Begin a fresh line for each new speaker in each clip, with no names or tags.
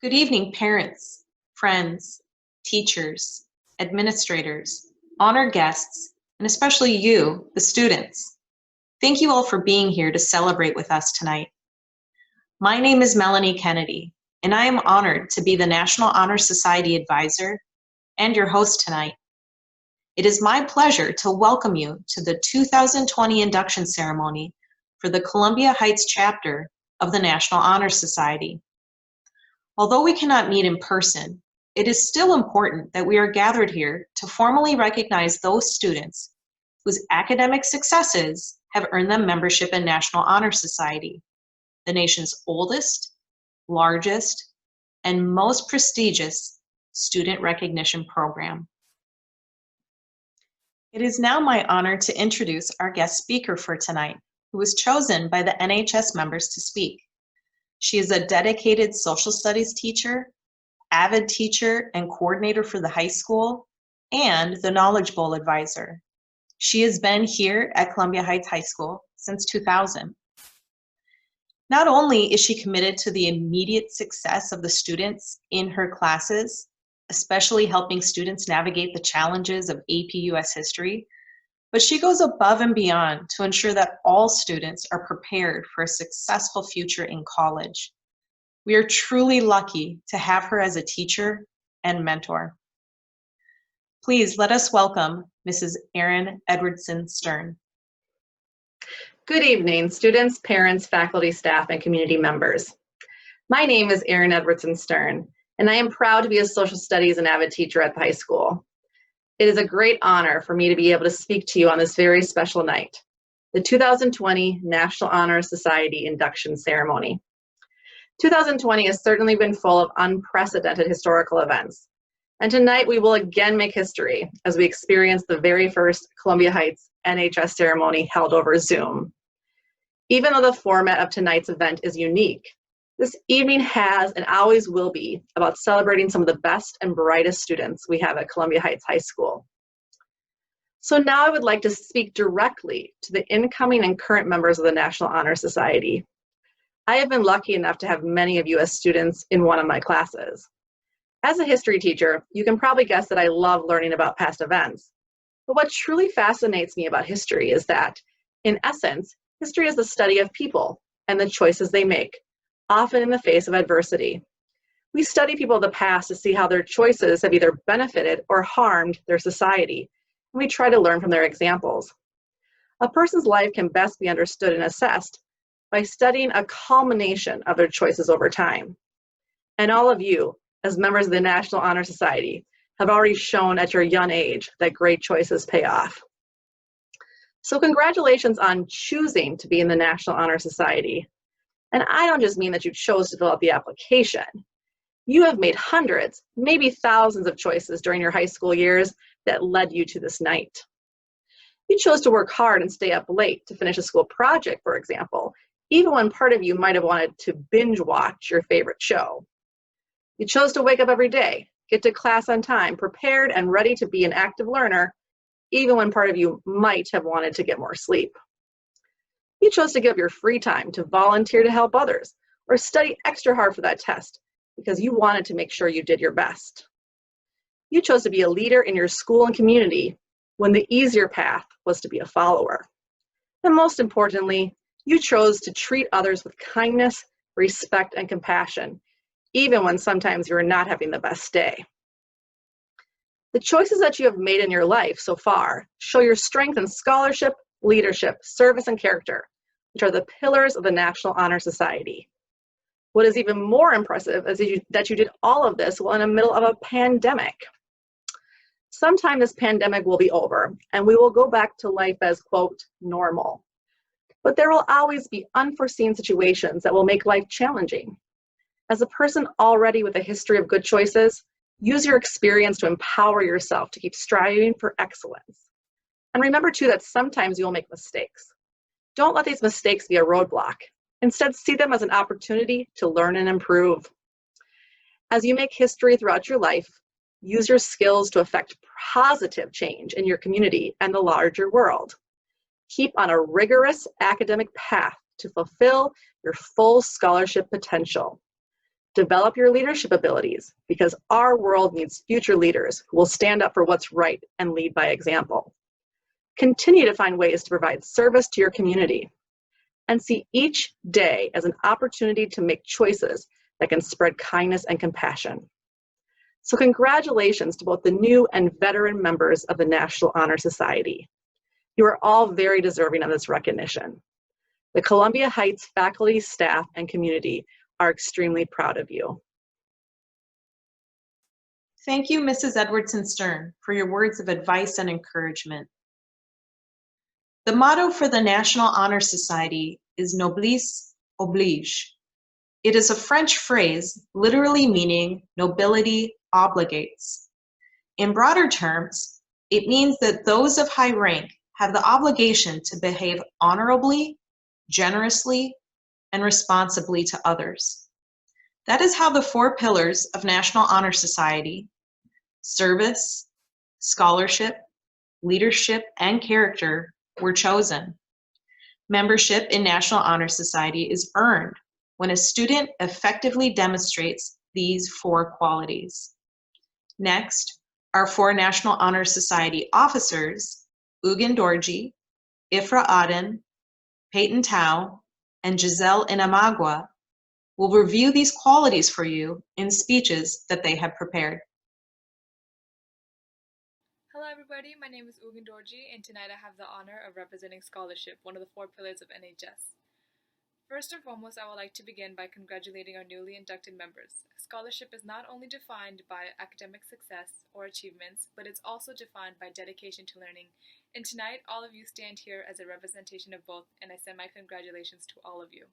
Good evening, parents, friends, teachers, administrators, honored guests, and especially you, the students. Thank you all for being here to celebrate with us tonight. My name is Melanie Kennedy, and I am honored to be the National Honor Society Advisor and your host tonight. It is my pleasure to welcome you to the 2020 induction ceremony for the Columbia Heights chapter of the National Honor Society. Although we cannot meet in person, it is still important that we are gathered here to formally recognize those students whose academic successes have earned them membership in National Honor Society, the nation's oldest, largest, and most prestigious student recognition program. It is now my honor to introduce our guest speaker for tonight, who was chosen by the NHS members to speak. She is a dedicated social studies teacher, avid teacher and coordinator for the high school, and the Knowledge Bowl advisor. She has been here at Columbia Heights High School since 2000. Not only is she committed to the immediate success of the students in her classes, especially helping students navigate the challenges of AP US history, but she goes above and beyond to ensure that all students are prepared for a successful future in college. We are truly lucky to have her as a teacher and mentor. Please let us welcome Mrs. Erin Edwardson Stern.
Good evening, students, parents, faculty, staff, and community members. My name is Erin Edwardson Stern, and I am proud to be a social studies and avid teacher at the high school. It is a great honor for me to be able to speak to you on this very special night, the 2020 National Honor Society induction ceremony. 2020 has certainly been full of unprecedented historical events, and tonight we will again make history as we experience the very first Columbia Heights NHS ceremony held over Zoom. Even though the format of tonight's event is unique, this evening has and always will be about celebrating some of the best and brightest students we have at Columbia Heights High School. So now I would like to speak directly to the incoming and current members of the National Honor Society. I have been lucky enough to have many of you as students in one of my classes. As a history teacher, you can probably guess that I love learning about past events. But what truly fascinates me about history is that, in essence, history is the study of people and the choices they make, often in the face of adversity. We study people of the past to see how their choices have either benefited or harmed their society, and we try to learn from their examples. A person's life can best be understood and assessed by studying a culmination of their choices over time. And all of you, as members of the National Honor Society, have already shown at your young age that great choices pay off. So congratulations on choosing to be in the National Honor Society. And I don't just mean that you chose to fill out the application. You have made hundreds, maybe thousands of choices during your high school years that led you to this night. You chose to work hard and stay up late to finish a school project, for example, even when part of you might have wanted to binge watch your favorite show. You chose to wake up every day, get to class on time, prepared and ready to be an active learner, even when part of you might have wanted to get more sleep. You chose to give your free time to volunteer to help others or study extra hard for that test because you wanted to make sure you did your best. You chose to be a leader in your school and community when the easier path was to be a follower. And most importantly, you chose to treat others with kindness, respect, and compassion, even when sometimes you're not having the best day. The choices that you have made in your life so far show your strength in scholarship, leadership, service, and character, which are the pillars of the National Honor Society. What is even more impressive is that you did all of this while in the middle of a pandemic. Sometime this pandemic will be over, and we will go back to life as, quote, normal. But there will always be unforeseen situations that will make life challenging. As a person already with a history of good choices, use your experience to empower yourself to keep striving for excellence. And remember, too, that sometimes you'll make mistakes. Don't let these mistakes be a roadblock. Instead, see them as an opportunity to learn and improve. As you make history throughout your life, use your skills to affect positive change in your community and the larger world. Keep on a rigorous academic path to fulfill your full scholarship potential. Develop your leadership abilities because our world needs future leaders who will stand up for what's right and lead by example. Continue to find ways to provide service to your community and see each day as an opportunity to make choices that can spread kindness and compassion. So congratulations to both the new and veteran members of the National Honor Society. You are all very deserving of this recognition. The Columbia Heights faculty, staff, and community are extremely proud of you.
Thank you, Mrs. Edwardson Stern, for your words of advice and encouragement. The motto for the National Honor Society is Noblesse oblige. It is a French phrase literally meaning nobility obligates. In broader terms, it means that those of high rank have the obligation to behave honorably, generously, and responsibly to others. That is how the 4 pillars of National Honor Society, service, scholarship, leadership, and character, were chosen. Membership in National Honor Society is earned when a student effectively demonstrates these 4 qualities. Next, our 4 National Honor Society officers, Ugin Dorji, Ifra Aden, Peyton Tao, and Giselle Inamagua, will review these qualities for you in speeches that they have prepared.
Hello everybody, my name is Ugin Dorji, and tonight I have the honor of representing scholarship, one of the 4 pillars of NHS. First and foremost, I would like to begin by congratulating our newly inducted members. Scholarship is not only defined by academic success or achievements, but it's also defined by dedication to learning. And tonight, all of you stand here as a representation of both, and I send my congratulations to all of you.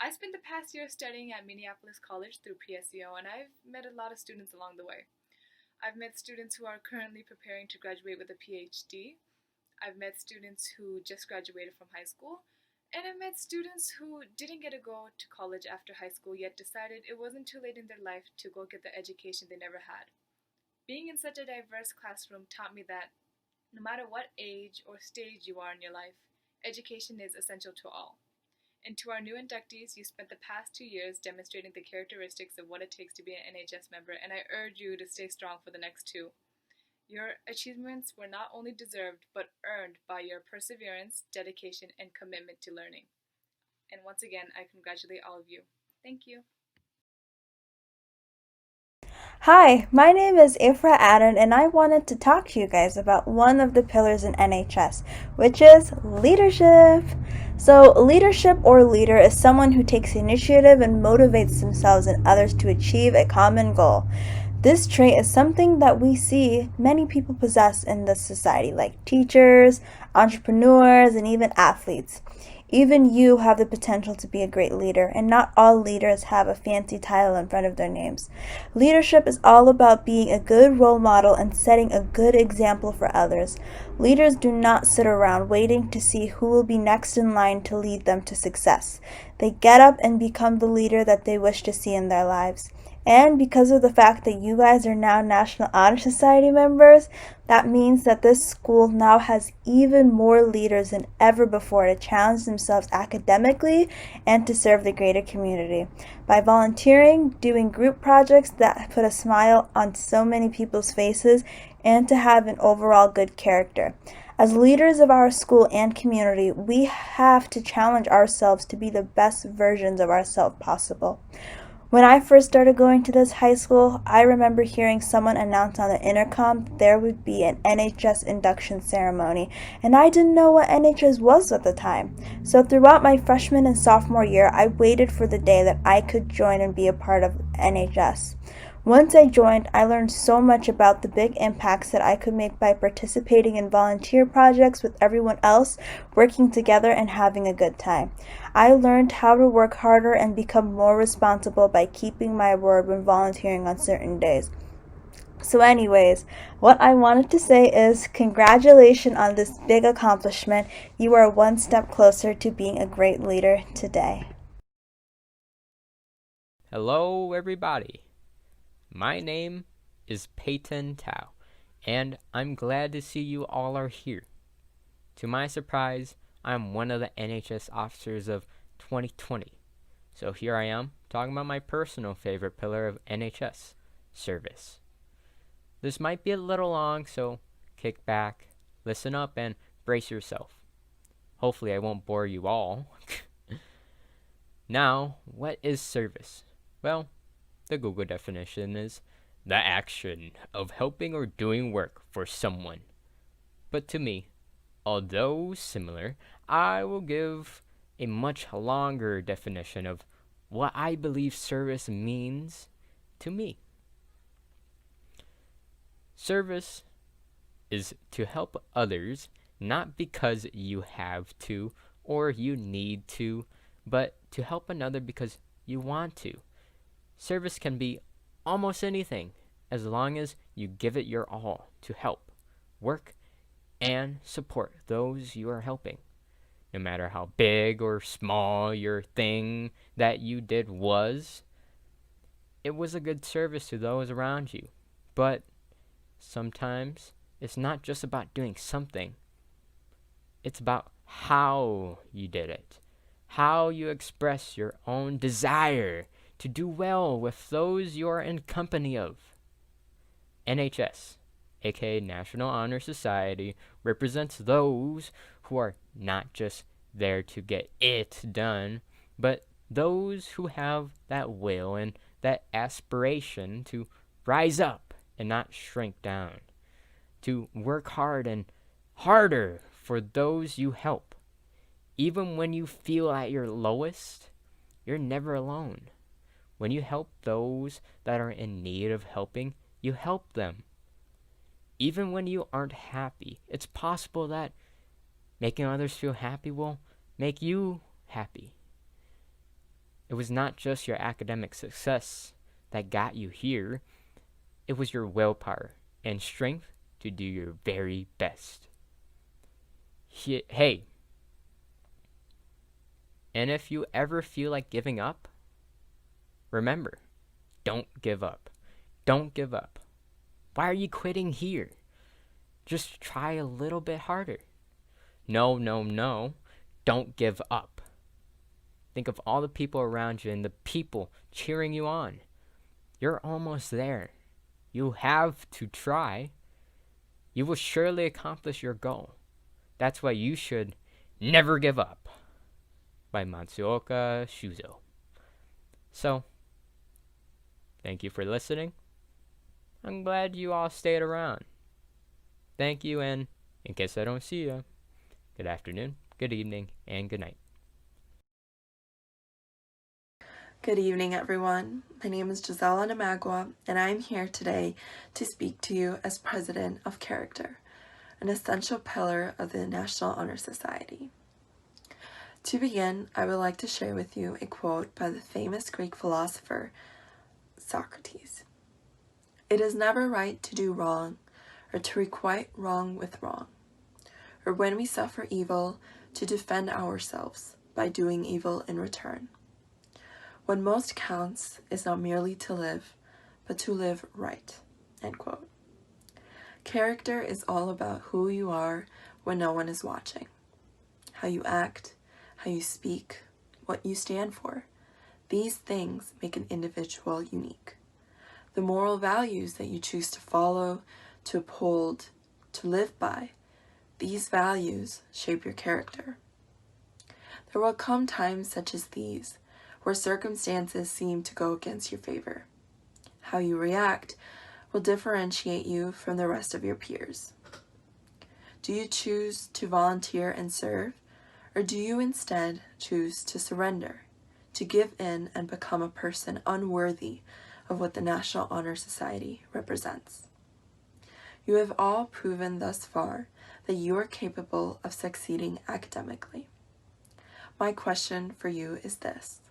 I spent the past year studying at Minneapolis College through PSEO, and I've met a lot of students along the way. I've met students who are currently preparing to graduate with a PhD. I've met students who just graduated from high school. And I've met students who didn't get to go to college after high school yet decided it wasn't too late in their life to go get the education they never had. Being in such a diverse classroom taught me that no matter what age or stage you are in your life, education is essential to all. And to our new inductees, you spent the past 2 years demonstrating the characteristics of what it takes to be an NHS member, and I urge you to stay strong for the next 2. Your achievements were not only deserved, but earned by your perseverance, dedication, and commitment to learning. And once again, I congratulate all of you. Thank you.
Hi, my name is Ifra Aden, and I wanted to talk to you guys about one of the pillars in NHS, which is leadership. So, leadership or leader is someone who takes initiative and motivates themselves and others to achieve a common goal. This trait is something that we see many people possess in this society, like teachers, entrepreneurs, and even athletes. Even you have the potential to be a great leader, and not all leaders have a fancy title in front of their names. Leadership is all about being a good role model and setting a good example for others. Leaders do not sit around waiting to see who will be next in line to lead them to success. They get up and become the leader that they wish to see in their lives. And because of the fact that you guys are now National Honor Society members, that means that this school now has even more leaders than ever before to challenge themselves academically and to serve the greater community. By volunteering, doing group projects that put a smile on so many people's faces, and to have an overall good character. As leaders of our school and community, we have to challenge ourselves to be the best versions of ourselves possible. When I first started going to this high school, I remember hearing someone announce on the intercom that there would be an NHS induction ceremony, and I didn't know what NHS was at the time. So throughout my freshman and sophomore year, I waited for the day that I could join and be a part of NHS. Once I joined, I learned so much about the big impacts that I could make by participating in volunteer projects with everyone else, working together and having a good time. I learned how to work harder and become more responsible by keeping my word when volunteering on certain days. So anyways, what I wanted to say is congratulations on this big accomplishment. You are one step closer to being a great leader today.
Hello everybody. My name is Peyton Tao, and I'm glad to see you all are here. To my surprise, I'm one of the NHS officers of 2020, So here I am, talking about my personal favorite pillar of NHS, service. This might be a little long, so kick back, listen up, and brace yourself. Hopefully I won't bore you all. Now, what is service? Well, the Google definition is the action of helping or doing work for someone. But to me, although similar, I will give a much longer definition of what I believe service means to me. Service is to help others not because you have to or you need to, but to help another because you want to. Service can be almost anything as long as you give it your all to help, work, and support those you are helping. No matter how big or small your thing that you did was, it was a good service to those around you. But sometimes it's not just about doing something, it's about how you did it, how you express your own desire to do well with those you are in company of. NHS, aka National Honor Society, represents those who are not just there to get it done, but those who have that will and that aspiration to rise up and not shrink down, to work hard and harder for those you help. Even when you feel at your lowest, you're never alone. When you help those that are in need of helping, you help them. Even when you aren't happy, it's possible that making others feel happy will make you happy. It was not just your academic success that got you here, it was your willpower and strength to do your very best. Hey, and if you ever feel like giving up, remember, don't give up. Don't give up. Why are you quitting here? Just try a little bit harder. No, don't give up. Think of all the people around you and the people cheering you on. You're almost there. You have to try. You will surely accomplish your goal. That's why you should never give up. By Matsuoka Shuzo. So, thank you for listening. I'm glad you all stayed around. Thank you, and in case I don't see you, good afternoon, good evening, and good night.
Good evening, everyone. My name is Gisela Namagua, and I am here today to speak to you as President of Character, an essential pillar of the National Honor Society. To begin, I would like to share with you a quote by the famous Greek philosopher Socrates. "It is never right to do wrong, or to requite wrong with wrong, or when we suffer evil, to defend ourselves by doing evil in return. What most counts is not merely to live, but to live right." End quote. Character is all about who you are when no one is watching. How you act, how you speak, what you stand for. These things make an individual unique. The moral values that you choose to follow, to uphold, to live by, these values shape your character. There will come times such as these, where circumstances seem to go against your favor. How you react will differentiate you from the rest of your peers. Do you choose to volunteer and serve, or do you instead choose to surrender, to give in and become a person unworthy of what the National Honor Society represents? You have all proven thus far that you are capable of succeeding academically. My question for you is this: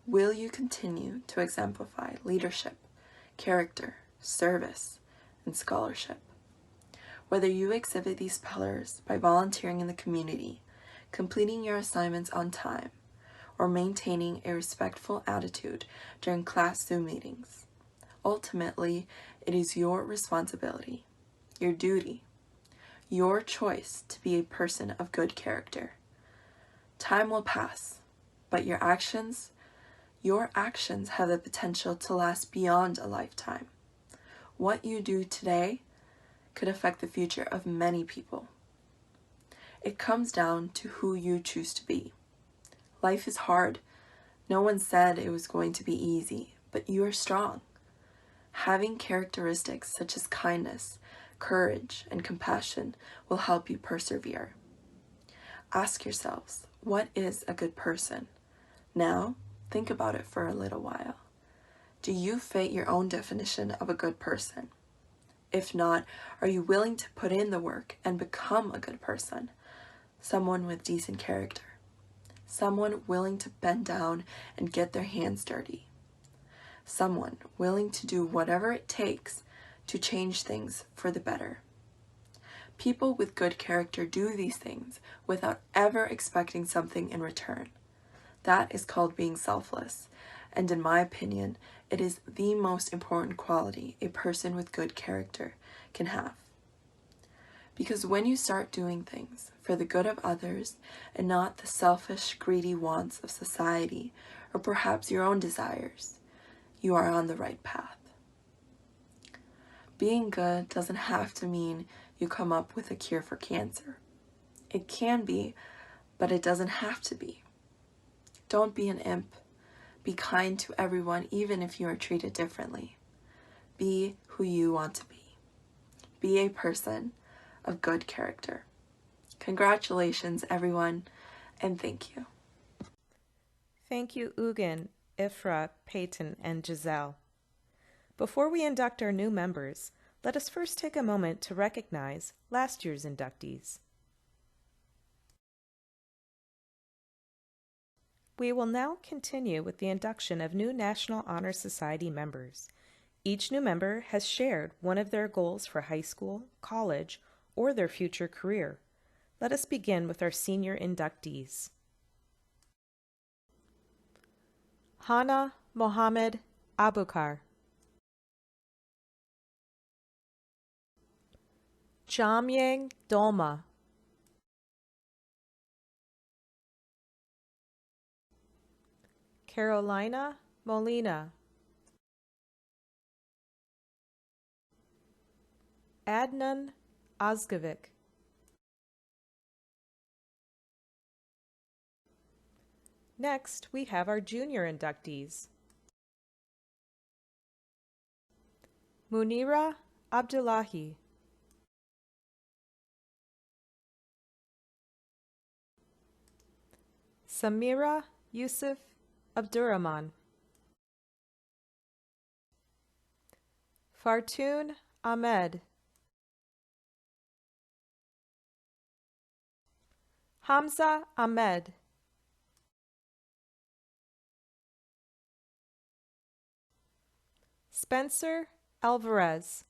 will you continue to exemplify leadership, character, service, and scholarship? Whether you exhibit these pillars by volunteering in the community, completing your assignments on time, or maintaining a respectful attitude during class Zoom meetings, ultimately, it is your responsibility, your duty, your choice to be a person of good character. Time will pass, but your actions, Your actions have the potential to last beyond a lifetime. What you do today could affect the future of many people. It comes down to who you choose to be. Life is hard. No one said it was going to be easy, but you are strong. Having characteristics such as kindness, courage, and compassion will help you persevere. Ask yourselves, what is a good person? Now, think about it for a little while. Do you fit your own definition of a good person? If not, are you willing to put in the work and become a good person? Someone with decent character. Someone willing to bend down and get their hands dirty. Someone willing to do whatever it takes to change things for the better. People with good character do these things without ever expecting something in return. That is called being selfless, and in my opinion, it is the most important quality a person with good character can have. Because when you start doing things for the good of others and not the selfish, greedy wants of society or perhaps your own desires, you are on the right path. Being good doesn't have to mean you come up with a cure for cancer. It can be, but it doesn't have to be. Don't be an imp. Be kind to everyone, even if you are treated differently. Be who you want to be. Be a person of good character. Congratulations, everyone, and thank you.
Thank you, Ugin, Ifra, Peyton, and Giselle. Before we induct our new members, let us first take a moment to recognize last year's inductees. We will now continue with the induction of new National Honor Society members. Each new member has shared one of their goals for high school, college, or their future career. Let us begin with our senior inductees. Hana Mohammed Abukar. Jamyang Dolma. Carolina Molina. Adnan Ozgovic. Next, we have our junior inductees. Munira Abdullahi. Samira Yusuf Abdurrahman. Fartun Ahmed. Hamza Ahmed. Spencer Alvarez.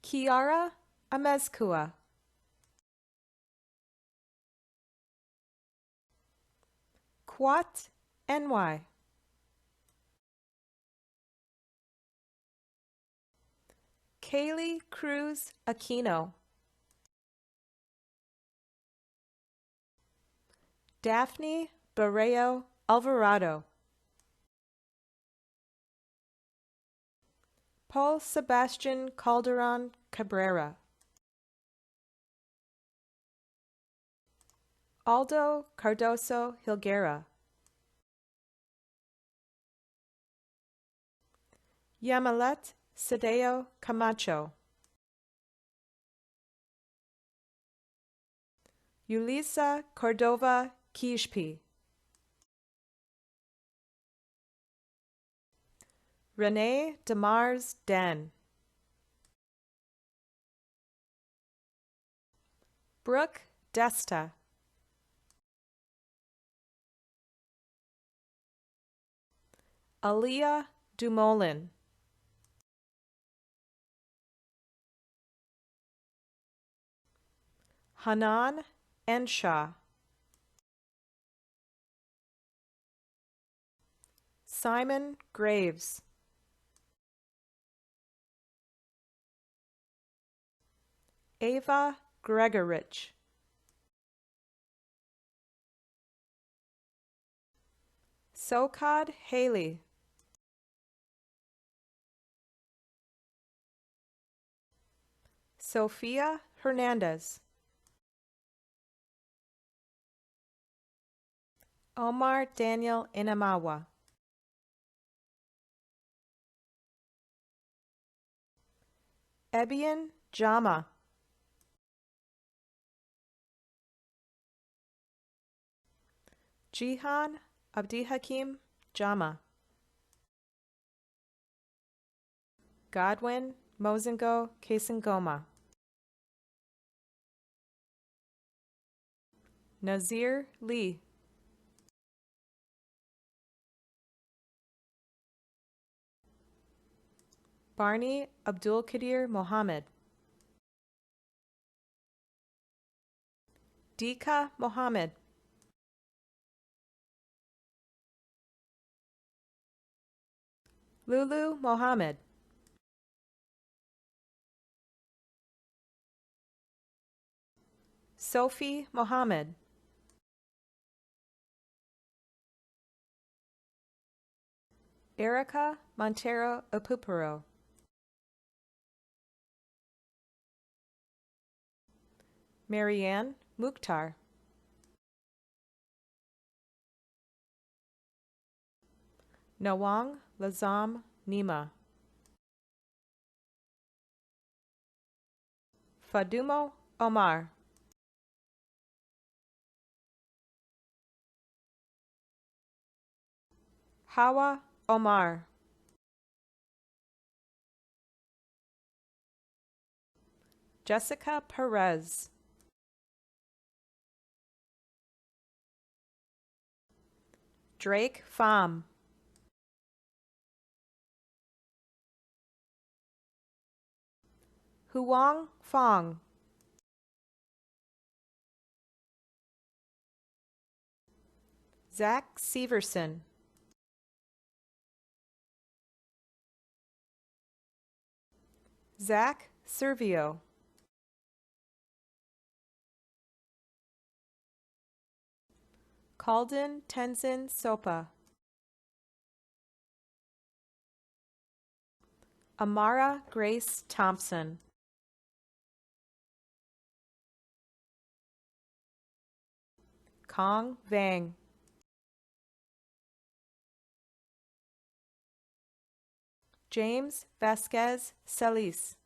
Kiara Amezcua. Quat NY. Kaylee Cruz Aquino. Daphne Barreo Alvarado. Paul Sebastian Calderon Cabrera. Aldo Cardoso Hilguera. Yamalet Cedeo Camacho. Yulisa Cordova Kishpi. Renee Demars Den. Brooke Desta. Aliyah Dumoulin. Hanan Enshaw. Simon Graves. Ava Gregorich. Sokad Haley. Sofia Hernandez. Omar Daniel Inamawa. Ebian Jama. Jihan Abdihakim Jama. Godwin Mozingo Kasengoma. Nazir Lee. Barney Abdul Kadir Mohammed. Dika Mohammed. Lulu Mohammed. Sophie Mohammed. Erica Montero Apupuro. Marianne Mukhtar. Nawang Lazam Nima. Fadumo Omar. Hawa Omar. Jessica Perez. Drake Pham. Huang Fong. Zach Severson. Zach Servio. Calden Tenzin Sopa. Amara Grace Thompson. Kong Vang. James Vasquez Salis.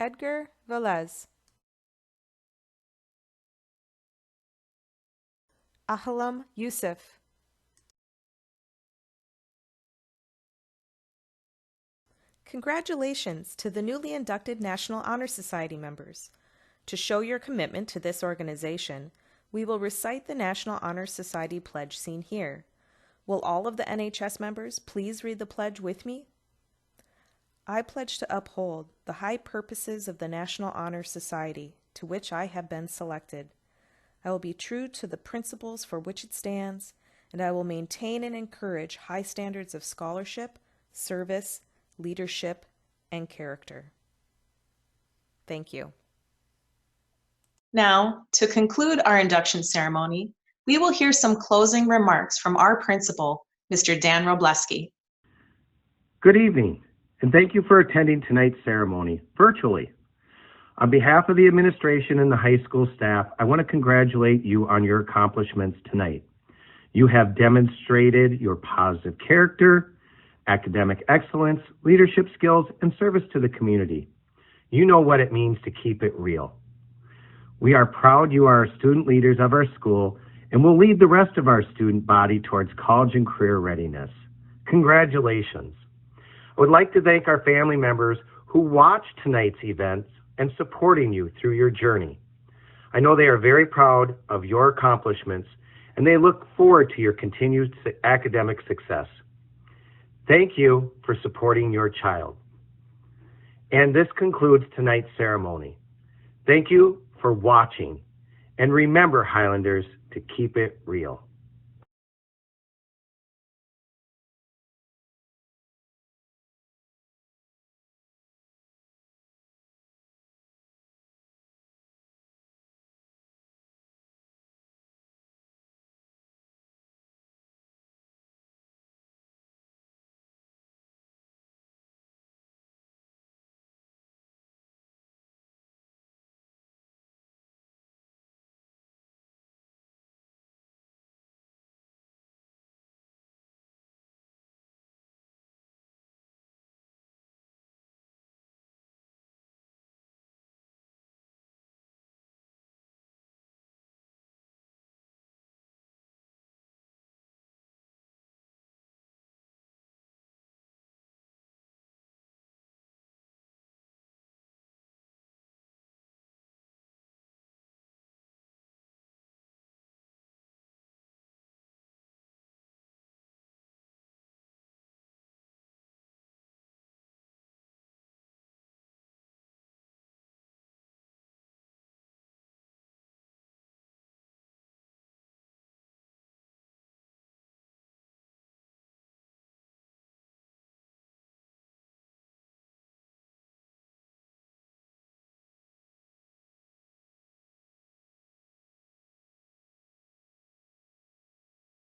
Edgar Velez. Ahlam Yusuf. Congratulations to the newly inducted National Honor Society members. To show your commitment to this organization, we will recite the National Honor Society pledge seen here. Will all of the NHS members please read the pledge with me? I pledge to uphold the high purposes of the National Honor Society, to which I have been selected. I will be true to the principles for which it stands, and I will maintain and encourage high standards of scholarship, service, leadership, and character. Thank you.
Now, to conclude our induction ceremony, we will hear some closing remarks from our principal, Mr. Dan Robleski.
Good evening, and thank you for attending tonight's ceremony virtually. On behalf of the administration and the high school staff, I want to congratulate you on your accomplishments tonight. You have demonstrated your positive character, academic excellence, leadership skills, and service to the community. You know what it means to keep it real. We are proud you are student leaders of our school and will lead the rest of our student body towards college and career readiness. Congratulations. I would like to thank our family members who watched tonight's events and supporting you through your journey. I know they are very proud of your accomplishments and they look forward to your continued academic success. Thank you for supporting your child. And this concludes tonight's ceremony. Thank you for watching. And remember, Highlanders, to keep it real.